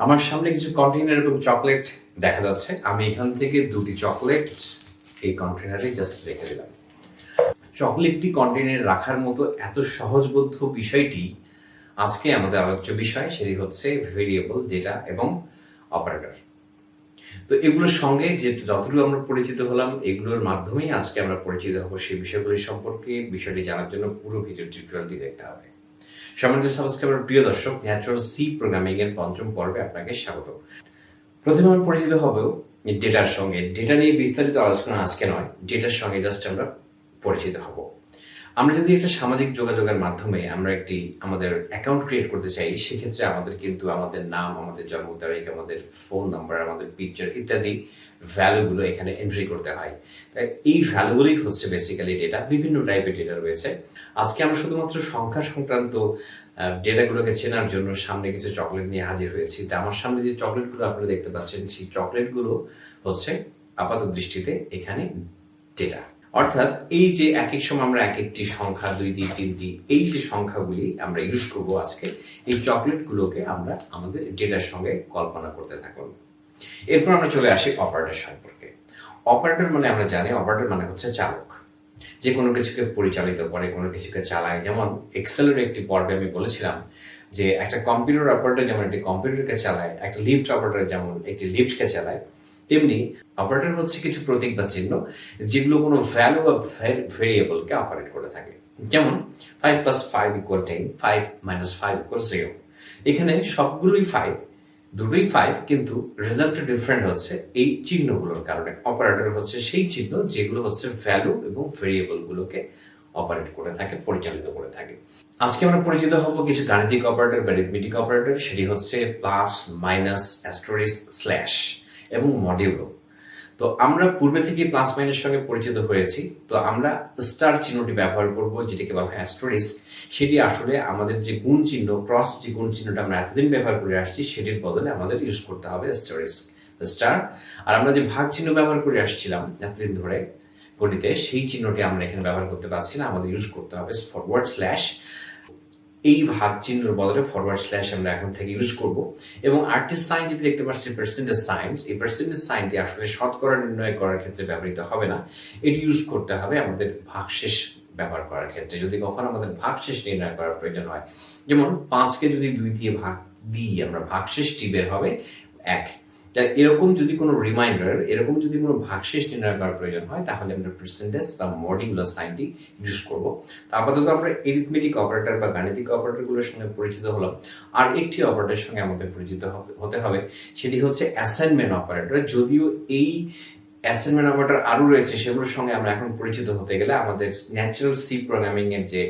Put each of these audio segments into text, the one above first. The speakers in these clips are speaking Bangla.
আমার সামনে কিছু কন্টেইনার এবং চকলেট দেখা যাচ্ছে। আমি এখান থেকে দুটি চকলেট এই কন্টেইনারে জাস্ট রেখে দিলাম। চকলেটটি কন্টেইনারে রাখার মতো এত সহজবোধ্য বিষয়টি আজকে আমাদের আলোচ্য বিষয়, সেটি হচ্ছে ভেরিয়েবল, ডেটা এবং অপারেটর। তো এগুলোর সঙ্গে যে যতটুকু আমরা পরিচিত হলাম, এগুলোর মাধ্যমেই আজকে আমরা পরিচিত হব সেই বিষয়গুলি সম্পর্কে। বিষয়টি জানার জন্য পুরো ভিডিও টিউটোরিয়ালটি দেখতে হবে। সম্মানিত সাবস্ক্রাইবার, প্রিয় দর্শক, ন্যাচারাল সি প্রোগ্রামিং এর পঞ্চম পর্বে আপনাকে স্বাগত। প্রথমে আমরা পরিচিত হব ডেটার সঙ্গে। ডেটা নিয়ে বিস্তারিত আলোচনা আজকে নয়, ডেটার সঙ্গে জাস্ট আমরা পরিচিত হব। আমরা যদি একটা সামাজিক যোগাযোগের মাধ্যমে আমরা আমাদের অ্যাকাউন্ট ক্রিয়েট করতে চাই, সেক্ষেত্রে আমাদের কিন্তু আমাদের নাম, আমাদের জন্ম তারিখ, আমাদের ফোন নাম্বার, আমাদের পিকচার ইত্যাদি ভ্যালুগুলো এখানে এন্ট্রি করতে হয়। তাই এই ভ্যালুগুলোই হচ্ছে বেসিক্যালি ডেটা। বিভিন্ন টাইপের ডেটা রয়েছে। আজকে আমরা শুধুমাত্র সংখ্যা সংক্রান্ত ডেটাগুলোকে চেনার জন্য সামনে কিছু চকলেট নিয়ে হাজির হয়েছি। তা আমার সামনে যে চকলেটগুলো আপনারা দেখতে পাচ্ছেন, সেই চকলেটগুলো হচ্ছে আপাত দৃষ্টিতে এখানে ডেটা। অর্থাৎ এই যে এক এক সময় আমরা এক একটি সংখ্যা, 2, 3, 3টি, এই যে সংখ্যাগুলি আমরা ইউজ করবো আজকে, এই চকলেটগুলোকে আমরা আমাদের ডেটার সঙ্গে কল্পনা করতে থাকুন। এরপর আমরা চলে আসি অপারেটর সম্পর্কে। অপারেটর মানে আমরা জানি, অপারেটর মানে হচ্ছে চালক, যে কোনো কিছুকে পরিচালিত করে, কোনো কিছুকে চালায়। যেমন এক্সেলের একটি পর্বে আমি বলেছিলাম যে একটা কম্পিউটার অপারেটর যেমন একটি কম্পিউটারকে চালায়, একটা লিফট অপারেটর যেমন একটি লিফটকে চালায়, তেমনি অপারেটর হচ্ছে কিছু প্রতীক বা চিহ্ন যেগুলো কোনো ভ্যালু বা ভেরিয়েবলকে অপারেট করে থাকে। যেমন 5 + 5 = 10, 5 - 5 = 0। এখানে সবগুলোই 5, দুটোই 5, কিন্তু রেজাল্টটা ডিফারেন্ট হচ্ছে এই চিহ্নগুলোর কারণে। অপারেটর হচ্ছে সেই চিহ্ন যেগুলো হচ্ছে ভ্যালু এবং ভেরিয়েবল গুলোকে অপারেট করে থাকে, পরিচালিত করে থাকে। আজকে আমরা পরিচিত হব কিছু গাণিতিক অপারেটর বা অ্যারিথমেটিক অপারেটর। সেটি হচ্ছে প্লাস, মাইনাস, অ্যাস্টেরিস্ক, স্ল্যাশ এবং মডিউলো। তো আমরা পূর্বে থেকে প্লাস মাইনাস সঙ্গে পরিচিত হয়েছি। তো আমরা স্টার চিহ্নটি ব্যবহার করব, যেটাকে বলা হয় অ্যাস্টেরিস্ক। সেটি আসলে আমাদের যে গুণ চিহ্ন, ক্রস যে গুণ চিহ্নটা আমরা এতদিন ব্যবহার করে আসছি, সেটির বদলে আমাদের ইউজ করতে হবে অ্যাস্টেরিস্ক, স্টার। আর আমরা যে ভাগ চিহ্ন ব্যবহার করে আসছিলাম এতদিন ধরে গণিতে, সেই চিহ্নটি আমরা এখানে ব্যবহার করতে পারছি না, আমাদের ইউজ করতে হবে ফরওয়ার্ড স্ল্যাশ। এই ভাগ চিহ্নের বদলে ফরওয়ার্ড স্ল্যাশ আমরা এখন থেকে ইউজ করব। এবং আরেকটি সাইন যেটি দেখতে পাচ্ছি, পার্সেন্টেজ সাইন, এই পার্সেন্টেজ সাইনটি আসলে শতকরা নির্ণয় করার ক্ষেত্রে ব্যবহৃত হবে না, এটি ইউজ করতে হবে আমাদের ভাগশেষ ব্যবহার করার ক্ষেত্রে। যদি কখনো আমাদের ভাগশেষ নির্ণয় করার প্রয়োজন হয়, যেমন 5কে যদি 2 দিয়ে ভাগ দিই, আমরা ভাগশেষটি বের হবে 1। তাই এরকম যদি কোনো রিমাইন্ডার, এরকম যদি কোনো ভাগশেষ নির্ণয় করার প্রয়োজন হয়, তাহলে আমরা পার্সেন্টেজ বা মডিউলাস সাইনটি ইউজ করব। আপাতত আমরা এরিথমেটিক অপারেটর বা গাণিতিক অপারেটরগুলোর সঙ্গে পরিচিত হলাম। আর একটি অপারেটরের সঙ্গে আমাদের পরিচিত হতে হবে, সেটি হচ্ছে অ্যাসাইনমেন্ট অপারেটর। যদিও এই অ্যাসাইনমেন্ট অপারেটর আরও রয়েছে, সেগুলোর সঙ্গে আমরা এখন পরিচিত হতে গেলে আমাদের ন্যাচারাল সি প্রোগ্রামিং এর যে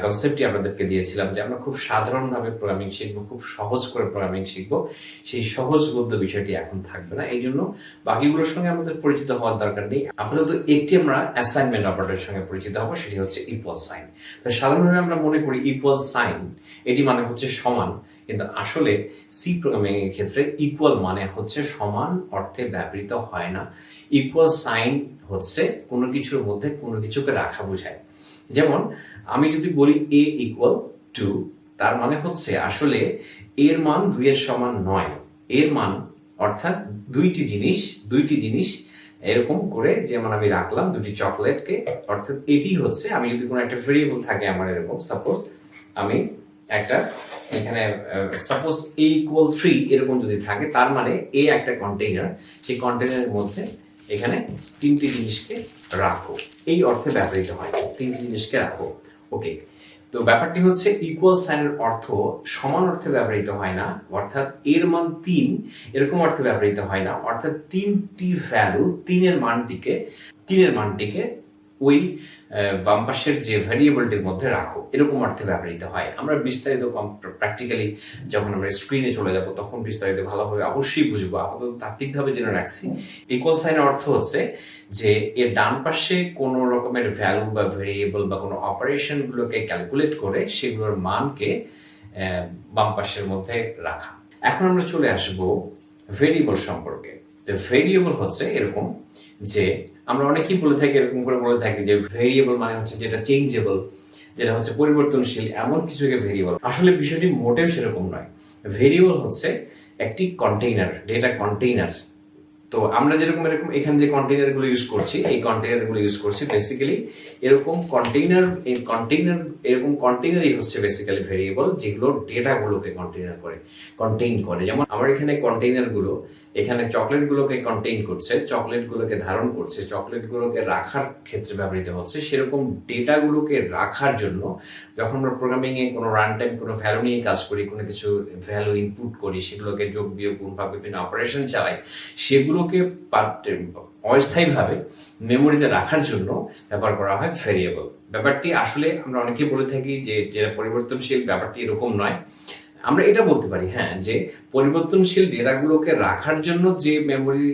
কনসেপ্টটি আপনাদেরকে দিয়েছিলাম, যে আমরা খুব সাধারণভাবে প্রোগ্রামিং শিখবো, খুব সহজ করে প্রোগ্রামিং শিখবো, সেই সহজবোধ্য বিষয়টি এখন থাকবে না। এই জন্য বাকিগুলোর সঙ্গে আমাদের পরিচিত হওয়ার দরকার নেই। আপাতত একটি আমরা অ্যাসাইনমেন্ট অপারেটরের সঙ্গে পরিচিত হবো, সেটি হচ্ছে ইকুয়াল সাইন। সাধারণভাবে আমরা মনে করি ইকুয়াল সাইন এটি মানে হচ্ছে সমান, কিন্তু আসলে সি প্রোগ্রামিং এর ক্ষেত্রে ইকুয়াল মানে হচ্ছে সমান অর্থে ব্যবহৃত হয় না। ইকুয়াল সাইন হচ্ছে কোনো কিছুর মধ্যে কোনো কিছুকে রাখা বোঝায়। যেমন আমি যদি বলি a = 2, তার মানে হচ্ছে আসলে এর মান 2 এর সমান নয়। এর মান অর্থাৎ দুইটি জিনিস এরকম করে, যেমন আমি রাখলাম দুটি চকলেটকে, অর্থাৎ এটি হচ্ছে, আমি যদি কোনো একটা ভেরিয়েবল থাকে আমার, এরকম সাপোজ আমি একটা এখানে সাপোজ a = 3 এরকম যদি থাকে, তার মানে a একটা কন্টেইনার, সেই কন্টেইনারের মধ্যে এখানে 3টি জিনিসকে রাখো, এই অর্থে ব্যবহৃত হয়। 3টি জিনিসকে রাখো, ওকে। তো ব্যাপারটি হচ্ছে ইকুয়াল সাইনের অর্থ সমান অর্থে ব্যবহৃত হয় না, অর্থাৎ এর মান 3 এরকম অর্থে ব্যবহৃত হয় না, অর্থাৎ 3টি ভ্যালু, 3 এর মানটিকে ওই বাম পাশের যে ভ্যারিয়েবলটির মধ্যে রাখো, এরকম অর্থে ব্যবহৃত হয়। আমরা বিস্তারিত প্র্যাকটিক্যালি যখন আমরা স্ক্রিনে চলে যাব, তখন বিস্তারিত ভালোভাবে অবশ্যই বুঝবো। আপাতত তাত্ত্বিকভাবে জেনে রাখছি, ইকুয়াল সাইনের অর্থ হচ্ছে যে এর ডান পাশে কোনো রকমের ভ্যালু বা ভেরিয়েবল বা কোনো অপারেশন গুলোকে ক্যালকুলেট করে সেগুলোর মানকে বাম পাশের মধ্যে রাখা। এখন আমরা চলে আসব ভেরিয়েবল সম্পর্কে। ভেরিয়েবল হচ্ছে এরকম যে আমরা অনেকেই এরকম করে বলে থাকি যে ভেরিয়েবল মানে হচ্ছে যেটা চেঞ্জেবল, যেটা হচ্ছে পরিবর্তনশীল, এমন কিছুকে ভেরিয়েবল। আসলে বিষয়টি মোটেও সেরকম নয়। ভেরিয়েবল হচ্ছে একটি কন্টেইনার, ডেটা কন্টেইনার। তো আমরা যেরকম এরকম এখানে যে কন্টেইনারগুলো ইউজ করছি, এই কন্টেইনারগুলো ইউজ করছি বেসিক্যালি এরকম কন্টেইনার, এই কন্টেইনার এরকম কন্টেইনারই হচ্ছে বেসিক্যালি ভেরিয়েবল, যেগুলো ডেটাগুলোকে কন্টেইন করে। যেমন আমার এখানে কন্টেইনারগুলো এখানে চকলেটগুলোকে কন্টেইন করছে, চকলেটগুলোকে ধারণ করছে, চকলেটগুলোকে রাখার ক্ষেত্রে ব্যবহৃত হচ্ছে। সেরকম ডেটাগুলোকে রাখার জন্য যখন আমরা প্রোগ্রামিং এ কোনো রান টাইম কোনো ভ্যালু নিয়ে কাজ করি, কোনো কিছু ভ্যালু ইনপুট করি, সেগুলোকে যোগ বিয়োগ গুণ বা বিভিন্ন অপারেশন চালাই, সেগুলোকে অস্থায়ীভাবে মেমোরিতে রাখার জন্য ব্যবহার করা হয় ভেরিয়েবল। ব্যাপারটি আসলে আমরা অনেকেই বলে থাকি যে যেটা পরিবর্তনশীল, ব্যাপারটি এরকম নয়। আমরা এটা বলতে পারি হ্যাঁ, যে পরিবর্তনশীল ডেটাগুলোকে রাখার জন্য যে মেমোরি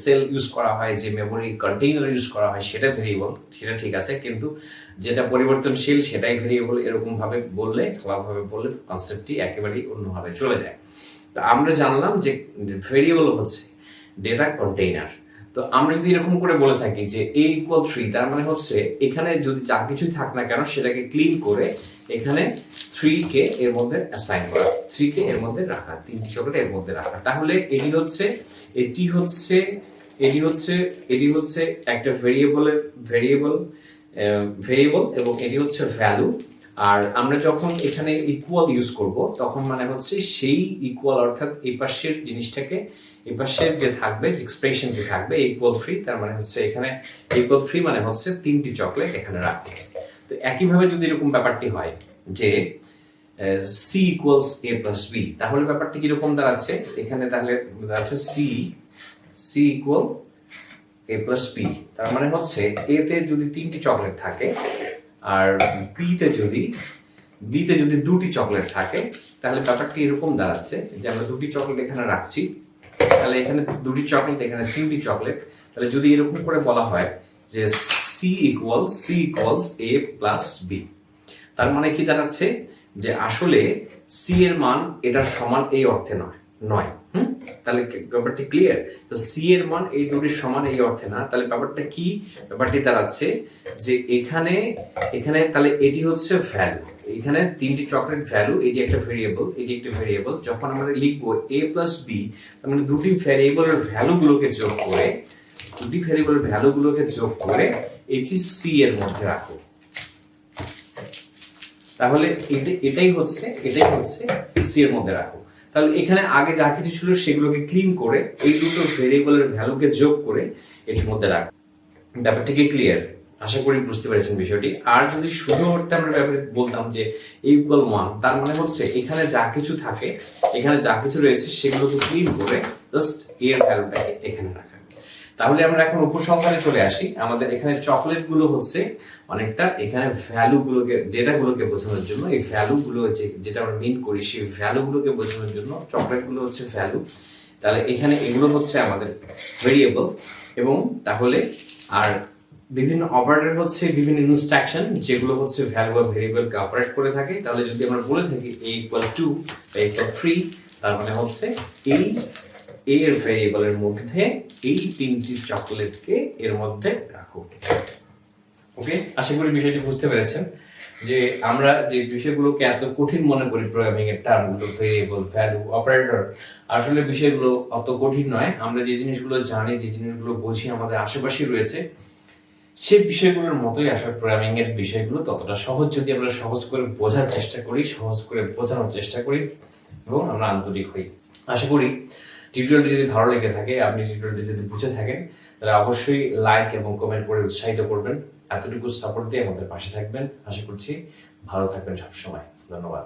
সেল ইউজ করা হয়, যে মেমোরি কন্টেইনার ইউজ করা হয়, সেটা ভেরিয়েবল, সেটা ঠিক আছে। কিন্তু যেটা পরিবর্তনশীল সেটাই ভেরিয়েবল, এরকম ভাবে বললে, আলাদাভাবে বললে কনসেপ্টটি একেবারেই অন্যভাবে চলে যায়। তো আমরা জানলাম যে ভেরিয়েবল হচ্ছে ডেটা কন্টেইনার। তো আমরা যদি এরকম করে বলে থাকি যে a = 3, তার মানে হচ্ছে এখানে যদি যা কিছুই থাক না কেন সেটাকে ক্লিন করে এখানে 3 কে এর মধ্যে অ্যাসাইন করা, 3 কে এর মধ্যে রাখা, 3টি চকলেট এর মধ্যে রাখা। তাহলে এটি হচ্ছে একটা ভেরিয়েবল এবং এটি হচ্ছে ভ্যালু। আর আমরা যখন এখানে ইকুয়াল ইউজ করব তখন মানে হচ্ছে সেই ইকুয়াল, অর্থাৎ এই পাশের জিনিসটাকে এই পাশে যে থাকবে, যে এক্সপ্রেশন যে থাকবে =3, তার মানে হচ্ছে এখানে =3 মানে হচ্ছে 3টি চকলেট এখানে রাখবে। তো একইভাবে যদি এরকম ব্যাপারটি হয় যে c = a + b, তাহলে ব্যাপারটি কিরকম দাঁড়াচ্ছে? এখানে তাহলে দাঁড়াচ্ছে c = a + b, তার মানে হচ্ছে a তে যদি 3টি চকলেট থাকে আর b তে যদি 2টি চকলেট থাকে, তাহলে ব্যাপারটি এরকম দাঁড়াচ্ছে যে আমরা 2টি চকলেট এখানে রাখছি, তাহলে এখানে 2টি চকলেট, এখানে 3টি চকলেট। তাহলে যদি এরকম করে বলা হয় যে c = a + b, তার মানে কি দাঁড়াচ্ছে যে আসলে c এর মান এটার সমান এই অর্থে নয়। তাহলে ব্যাপারটি ক্লিয়ার? তো c এর মান এই দুটির সমান এই অর্থে না। তাহলে ব্যাপারটা কি? ব্যাপারটি দাঁড়াচ্ছে যে এখানে তাহলে এটি হচ্ছে ভ্যালু, এখানে 3টি চকলেট ভ্যালু, এটি একটা ভেরিয়েবল। যখন আমরা লিখবো a + b, তার মানে দুটি ভেরিয়েবলের ভ্যালুগুলোকে যোগ করে এটি c এর মধ্যে রাখো। তাহলে এটাই হচ্ছে c এর মধ্যে রাখো। তাহলে এখানে আগে যা কিছু ছিল সেগুলোকে ক্লিন করে এই দুটো ভেরিয়েবলের ভ্যালুকে যোগ করে এটির মধ্যে রাখো। ব্যাপারটা কি ক্লিয়ার? আশা করি বুঝতে পেরেছেন বিষয়টি। আর যদি শুধু অর্থে আমরা ব্যাপারে বলতাম যে a = 1, তার মানে হচ্ছে এখানে যা কিছু থাকে, এখানে যা কিছু রয়েছে সেগুলোকে ক্লিন করে জাস্ট এর ভ্যালুটাকে এখানে রাখা। তাহলে আমরা এখন উপসংহারে চলে আসি। আমাদের এখানে চকলেট গুলো হচ্ছে অনেকটা এখানে ভ্যালুগুলোকে, ডেটাগুলোকে বোঝানোর জন্য, এই ভ্যালুগুলো যেটা আমরা মিন করি সেই ভ্যালুগুলোকে বোঝানোর জন্য চকলেট গুলো হচ্ছে ভ্যালু। তাহলে এখানে এগুলো হচ্ছে আমাদের ভেরিয়েবল। এবং তাহলে আর বিভিন্ন অপারেটর হচ্ছে বিভিন্ন ইনস্ট্রাকশন, যেগুলো হচ্ছে ভ্যালু বা ভেরিয়েবলকে অপারেট করে থাকে। তাহলে যদি আমরা বলে থাকি a = 2 বা a = 3, তার মানে হচ্ছে এই এর ভেরিয়েবলের মধ্যে এই 3টি চকলেটকে এর মধ্যে রাখো। ওকে, আশা করি বিষয়টি বুঝতে পেরেছেন যে আমরা যে বিষয়গুলোকে এত কঠিন মনে করি, প্রোগ্রামিং এর টার্মগুলো, ভেরিয়েবল, ভ্যালু, অপারেটর, আসলে বিষয়গুলো অত কঠিন নয়। আমরা যে জিনিসগুলো জানি, যে জিনিসগুলো বুঝি আমাদের আশেপাশে রয়েছে, সেই বিষয়গুলোর মতোই আসলে প্রোগ্রামিং এর বিষয়গুলো ততটা সহজ। যদি আমরা সহজ করে বোঝার চেষ্টা করি, সহজ করে বোঝানোর চেষ্টা করি এবং আমরা আন্তরিক হই। আশা করি টিউটোরিয়ালটি যদি ভালো লেগে থাকে, আপনি টিউটোরিয়ালটি যদি বুঝে থাকেন, তাহলে অবশ্যই লাইক এবং কমেন্ট করে উৎসাহিত করবেন। এতটুকু সাপোর্ট দিয়ে আমাদের পাশে থাকবেন। আশা করছি ভালো থাকবেন সবসময়। ধন্যবাদ।